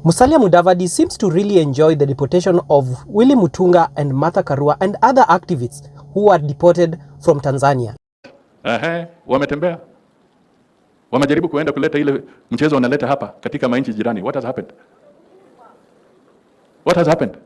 Musalia Mudavadi seems to really enjoy the deportation of Willie Mutunga and Martha Karua and other activists who were deported from Tanzania. Wametembea. Wamejaribu kuenda kuleta ile mchezo wanaleta hapa katika manchi jirani. What has happened? What has happened?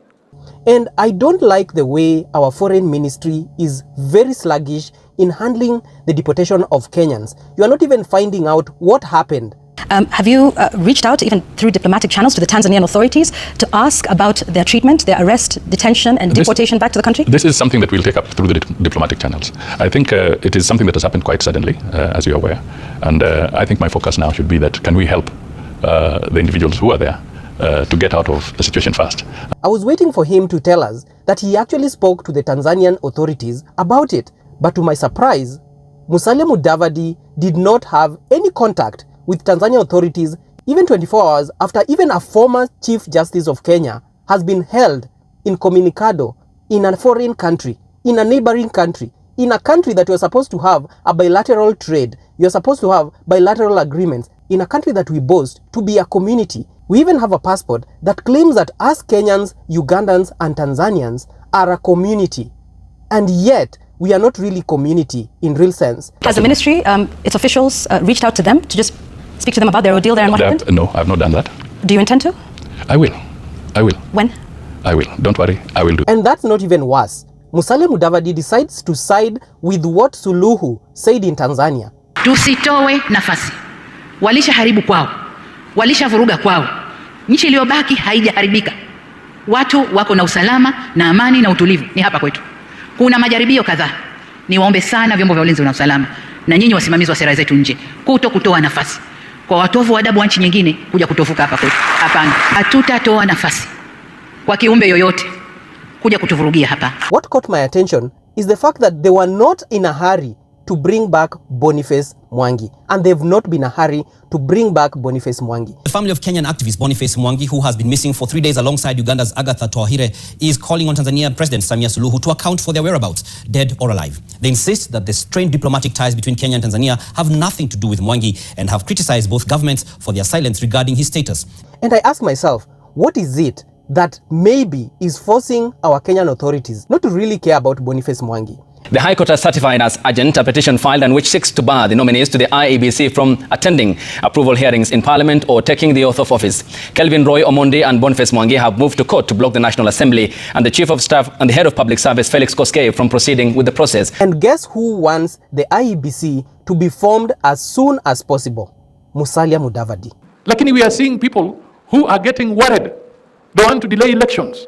And I don't like the way our foreign ministry is very sluggish in handling the deportation of Kenyans. You are not even finding out what happened. Have you reached out, even through diplomatic channels, to the Tanzanian authorities to ask about their treatment, their arrest, detention and deportation back to the country? This is something that we'll take up through the diplomatic channels. I think it is something that has happened quite suddenly, as you're aware. And I think my focus now should be that can we help the individuals who are there to get out of the situation fast. I was waiting for him to tell us that he actually spoke to the Tanzanian authorities about it. But to my surprise, Musalia Mudavadi did not have any contact with Tanzanian authorities even 24 hours after even a former Chief Justice of Kenya has been held incommunicado in a foreign country, in a neighboring country, in a country that you're supposed to have a bilateral trade, you're supposed to have bilateral agreements, in a country that we boast to be a community. We even have a passport that claims that us Kenyans, Ugandans and Tanzanians are a community. And yet, we are not really community in real sense. Has the ministry, its officials, reached out to them to just speak to them about their ordeal there and what happened? No, I've not done that. Do you intend to? I will. When? I will. Don't worry, I will do. And that's not even worse. Musalia Mudavadi decides to side with what Suluhu said in Tanzania. Tusitowe nafasi. Walisha haribu kwao. Walisha vuruga kwao. Nchi iliyobaki haijaharibika. Watu wako na usalama na amani na utulivu. Ni hapa kwetu. Kuna majaribio kadhaa. Niwaombe sana vyombo vya ulinzi na usalama na nyinyi wasimamizi wa sera zetu nje kutoa nafasi kwa watovu wa adabu wa nchi nyingine kuja kutovuka hapa kwetu. Hapana, hatutatoa nafasi kwa kiumbe yoyote kuja kutuvurugia hapa. What caught my attention is the fact that they were not in a hurry to bring back Boniface Mwangi, and they've not been in a hurry to bring back Boniface Mwangi. The family of Kenyan activist Boniface Mwangi, who has been missing for 3 days alongside Uganda's Agatha Twaahire, is calling on Tanzania President Samia Suluhu to account for their whereabouts, dead or alive. They insist that the strained diplomatic ties between Kenya and Tanzania have nothing to do with Mwangi and have criticized both governments for their silence regarding his status. And I ask myself, what is it that maybe is forcing our Kenyan authorities not to really care about Boniface Mwangi? The High Court has certified as urgent a petition filed and which seeks to bar the nominees to the IEBC from attending approval hearings in Parliament or taking the oath of office. Kelvin Roy Omondi and Boniface Mwangi have moved to court to block the National Assembly and the Chief of Staff and the Head of Public Service, Felix Koskei, from proceeding with the process. And guess who wants the IEBC to be formed as soon as possible? Musalia Mudavadi. Lakini we are seeing people who are getting worried. They want to delay elections.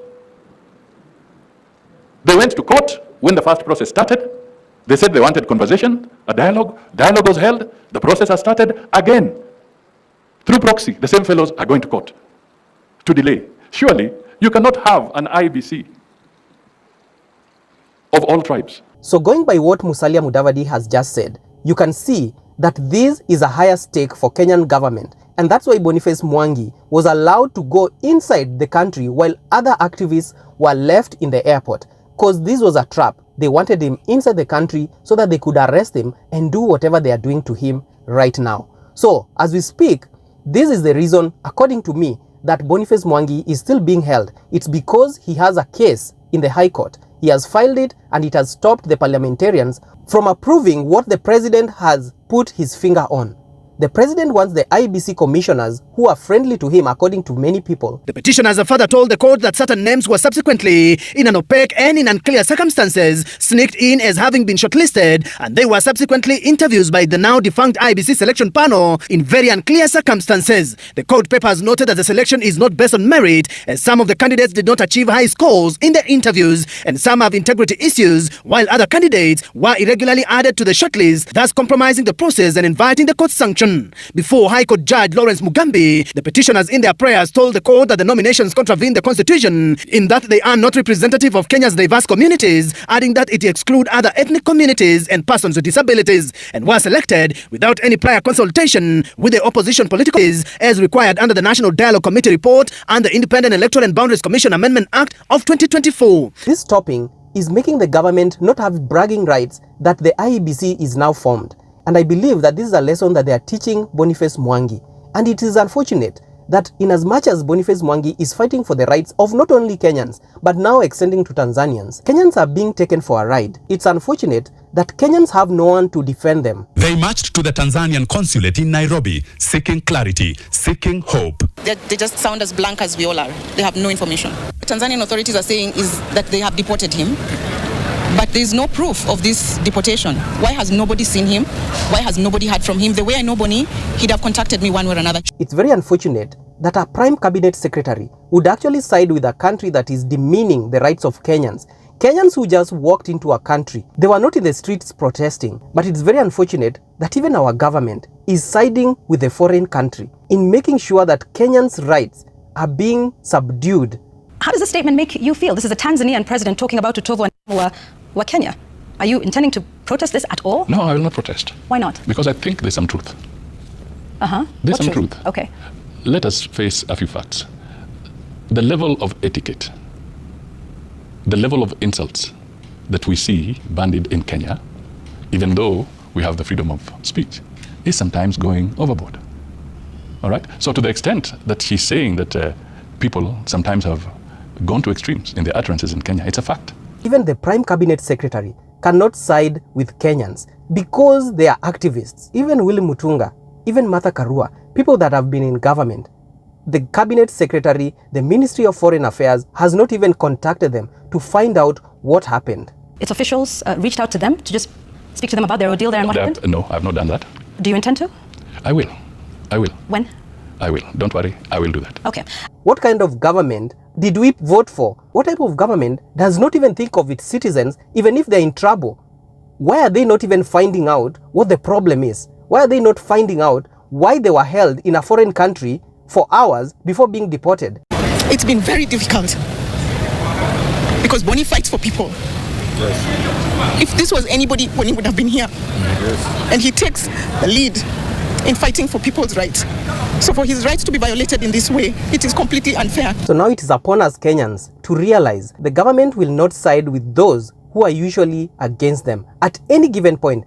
They went to court when the first process started. They said they wanted conversation, a dialogue. Dialogue was held. The process has started again. Through proxy, the same fellows are going to court to delay. Surely, you cannot have an IEBC of all tribes. So going by what Musalia Mudavadi has just said, you can see that this is a higher stake for Kenyan government. And that's why Boniface Mwangi was allowed to go inside the country while other activists were left in the airport. Because this was a trap. They wanted him inside the country so that they could arrest him and do whatever they are doing to him right now. So, as we speak, this is the reason, according to me, that Boniface Mwangi is still being held. It's because he has a case in the High Court. He has filed it and it has stopped the parliamentarians from approving what the president has put his finger on. The president wants the IEBC commissioners who are friendly to him, according to many people. The petitioners have further told the court that certain names were subsequently, in an opaque and in unclear circumstances, sneaked in as having been shortlisted, and they were subsequently interviewed by the now defunct IEBC selection panel in very unclear circumstances. The court papers noted that the selection is not based on merit, as some of the candidates did not achieve high scores in their interviews, and some have integrity issues, while other candidates were irregularly added to the shortlist, thus compromising the process and inviting the court's sanction. Before High Court Judge Lawrence Mugambi, the petitioners in their prayers told the court that the nominations contravene the Constitution in that they are not representative of Kenya's diverse communities, adding that it exclude other ethnic communities and persons with disabilities, and were selected without any prior consultation with the opposition political parties as required under the National Dialogue Committee report and the Independent Electoral and Boundaries Commission Amendment Act of 2024. This stopping is making the government not have bragging rights that the IEBC is now formed. And I believe that this is a lesson that they are teaching Boniface Mwangi. And it is unfortunate that in as much as Boniface Mwangi is fighting for the rights of not only Kenyans, but now extending to Tanzanians, Kenyans are being taken for a ride. It's unfortunate that Kenyans have no one to defend them. They marched to the Tanzanian consulate in Nairobi, seeking clarity, seeking hope. They just sound as blank as we all are. They have no information. The Tanzanian authorities are saying is that they have deported him, but there is no proof of this deportation. Why has nobody seen him? Why has nobody heard from him? The way I know Boni, he'd have contacted me one way or another. It's very unfortunate that a prime cabinet secretary would actually side with a country that is demeaning the rights of Kenyans. Kenyans who just walked into a country. They were not in the streets protesting, but it's very unfortunate that even our government is siding with a foreign country in making sure that Kenyans' rights are being subdued. How does this statement make you feel? This is a Tanzanian president talking about utovu wa Kenya. Are you intending to protest this at all? No, I will not protest. Why not? Because I think there's some truth. There's some truth. Okay. Let us face a few facts. The level of etiquette, the level of insults that we see bandied in Kenya, even though we have the freedom of speech, is sometimes going overboard. All right? So to the extent that she's saying that people sometimes have gone to extremes in their utterances in Kenya, it's a fact. Even the prime cabinet secretary cannot side with Kenyans because they are activists. Even Willie Mutunga, even Martha Karua, people that have been in government, the cabinet secretary, the Ministry of Foreign Affairs has not even contacted them to find out what happened. Its officials reached out to them to just speak to them about their ordeal there and what happened? No, I've not done that. Do you intend to? I will. When? I will. Don't worry, I will do that. Okay. What kind of government did we vote for? What type of government does not even think of its citizens even if they're in trouble? Why are they not even finding out what the problem is? Why are they not finding out why they were held in a foreign country for hours before being deported? It's been very difficult because Boni fights for people. Yes. If this was anybody, Boni would have been here. Yes. And he takes the lead in fighting for people's rights. So for his rights to be violated in this way, it is completely unfair. So now it is upon us Kenyans to realize the government will not side with those who are usually against them at any given point.